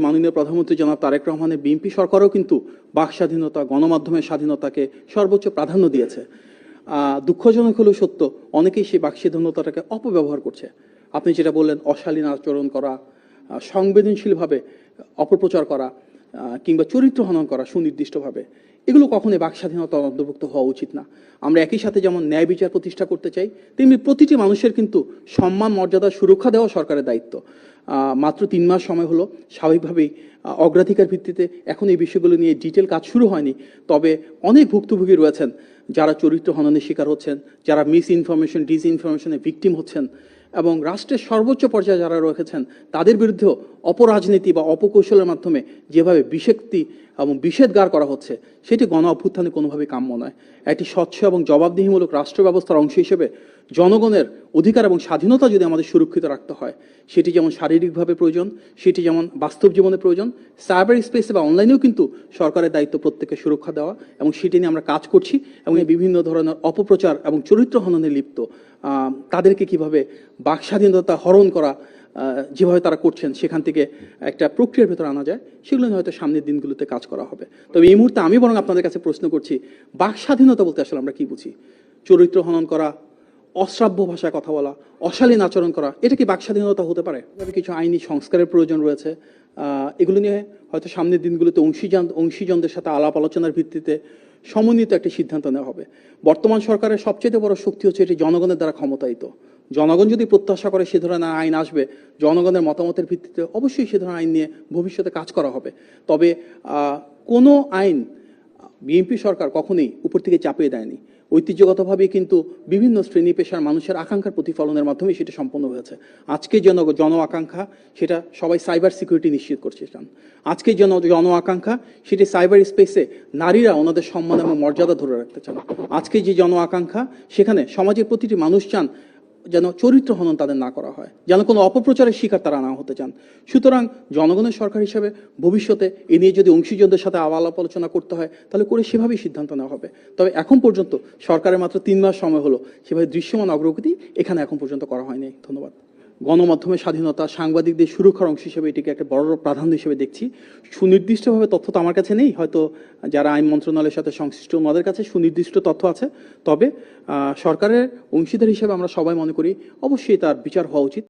মাননীয় প্রধানমন্ত্রী জনাব তারেক রহমানের বিএনপি সরকারও কিন্তু বাক স্বাধীনতা, গণমাধ্যমের স্বাধীনতাকে সর্বোচ্চ প্রাধান্য দিয়েছে। দুঃখজনক হলেও সত্য, অনেকেই সেই বাক স্বাধীনতাটাকে অপব্যবহার করছে। আপনি যেটা বললেন, অশালীন আচরণ করা, সংবেদনশীলভাবে অপপ্রচার করা, কিংবা চরিত্র হনন করা সুনির্দিষ্টভাবে, এগুলো কখনোই বাক স্বাধীনতার অন্তর্ভুক্ত হওয়া উচিত না। আমরা একই সাথে যেমন ন্যায় বিচার প্রতিষ্ঠা করতে চাই, তেমনি প্রতিটি মানুষের কিন্তু সম্মান, মর্যাদা, সুরক্ষা দেওয়া সরকারের দায়িত্ব। মাত্র 3 মাস সময় হলো, স্বাভাবিকভাবেই অগ্রাধিকার ভিত্তিতে এখন এই বিষয়গুলো নিয়ে ডিটেল কাজ শুরু হয়নি। তবে অনেক ভুক্তভোগী রয়েছেন যারা চরিত্র হননের শিকার হচ্ছেন, যারা মিস ইনফরমেশন, ডিসইনফরমেশনের ভিকটিম হচ্ছেন, এবং রাষ্ট্রের সর্বোচ্চ পর্যায়ে যারা রয়েছেন তাদের বিরুদ্ধেও অপরাজনীতি বা অপকৌশলের মাধ্যমে যেভাবে বিষাক্তি এবং বিষেধগার করা হচ্ছে, সেটি গণ অভ্যুত্থানে কোনোভাবেই কাম্য নয়। একটি স্বচ্ছ এবং জবাবদিহিমূলক রাষ্ট্র ব্যবস্থার অংশ হিসেবে জনগণের অধিকার এবং স্বাধীনতা যদি আমাদের সুরক্ষিত রাখতে হয়, সেটি যেমন শারীরিকভাবে প্রয়োজন, সেটি যেমন বাস্তব জীবনে প্রয়োজন, সাইবার স্পেসে বা অনলাইনেও কিন্তু সরকারের দায়িত্ব প্রত্যেককে সুরক্ষা দেওয়া, এবং সেটি নিয়ে আমরা কাজ করছি। এবং এই বিভিন্ন ধরনের অপপ্রচার এবং চরিত্র হননে লিপ্ত তাদেরকে কিভাবে বাক স্বাধীনতা হরণ করা, যেভাবে তারা করছেন, সেখান থেকে একটা প্রক্রিয়ার ভেতর আনা যায়, সেগুলো নিয়ে হয়তো সামনের দিনগুলোতে কাজ করা হবে। তবে এই মুহূর্তে আমি বরং আপনাদের কাছে প্রশ্ন করছি, বাক স্বাধীনতা বলতে আসলে আমরা কি বুঝি? চরিত্র হনন করা, অশ্রাব্য ভাষায় কথা বলা, অশালীন আচরণ করা, এটা কি বাক স্বাধীনতা হতে পারে? তবে কিছু আইনি সংস্কারের প্রয়োজন রয়েছে। এগুলো নিয়ে হয়তো সামনের দিনগুলোতে অংশীজনদের সাথে আলাপ আলোচনার ভিত্তিতে সমন্বিত একটা সিদ্ধান্ত নেওয়া হবে। বর্তমান সরকারের সবচেয়ে বড় শক্তি হচ্ছে এটি জনগণের দ্বারা ক্ষমতায়িত। জনগণ যদি প্রত্যাশা করে সে ধরনের আইন আসবে, জনগণের মতামতের ভিত্তিতে অবশ্যই সে ধরনের আইন নিয়ে ভবিষ্যতে কাজ করা হবে। তবে কোনো আইন বিএনপি সরকার কখনোই উপর থেকে চাপিয়ে দেয়নি। ঐতিহ্যগতভাবেই কিন্তু বিভিন্ন শ্রেণী পেশার মানুষের আকাঙ্ক্ষার প্রতিফলনের মাধ্যমে সেটা সম্পন্ন হয়েছে। আজকে জন আকাঙ্ক্ষা, সেটা সবাই সাইবার সিকিউরিটি নিশ্চিত করতে চান। আজকে জন আকাঙ্ক্ষা, সেটি সাইবার স্পেসে নারীরা ওনাদের সম্মান এবং মর্যাদা ধরে রাখতে চান। আজকে যে জন আকাঙ্ক্ষা, সেখানে সমাজের প্রতিটি মানুষ চান যেন চরিত্র হনন তাদের না করা হয়, যেন কোনো অপপ্রচারের শিকার তারা না হতে চান। সুতরাং জনগণের সরকার হিসেবে ভবিষ্যতে এ নিয়ে যদি অংশীজনদের সাথে আলাপ আলোচনা করতে হয়, তাহলে করে সেভাবেই সিদ্ধান্ত নেওয়া হবে। তবে এখন পর্যন্ত সরকারের মাত্র 3 মাস সময় হলো, সেভাবে দৃশ্যমান অগ্রগতি এখানে এখন পর্যন্ত করা হয়নি। ধন্যবাদ। গণমাধ্যমের স্বাধীনতা, সাংবাদিকদের সুরক্ষার অংশ হিসেবে এটিকে একটা বড় প্রাধান্য হিসেবে দেখছি। সুনির্দিষ্টভাবে তথ্য তো আমার কাছে নেই, হয়তো যারা আইন মন্ত্রণালয়ের সাথে সংশ্লিষ্ট ওনাদের কাছে সুনির্দিষ্ট তথ্য আছে। তবে সরকারের অংশীদার হিসেবে আমরা সবাই মনে করি অবশ্যই তার বিচার হওয়া উচিত।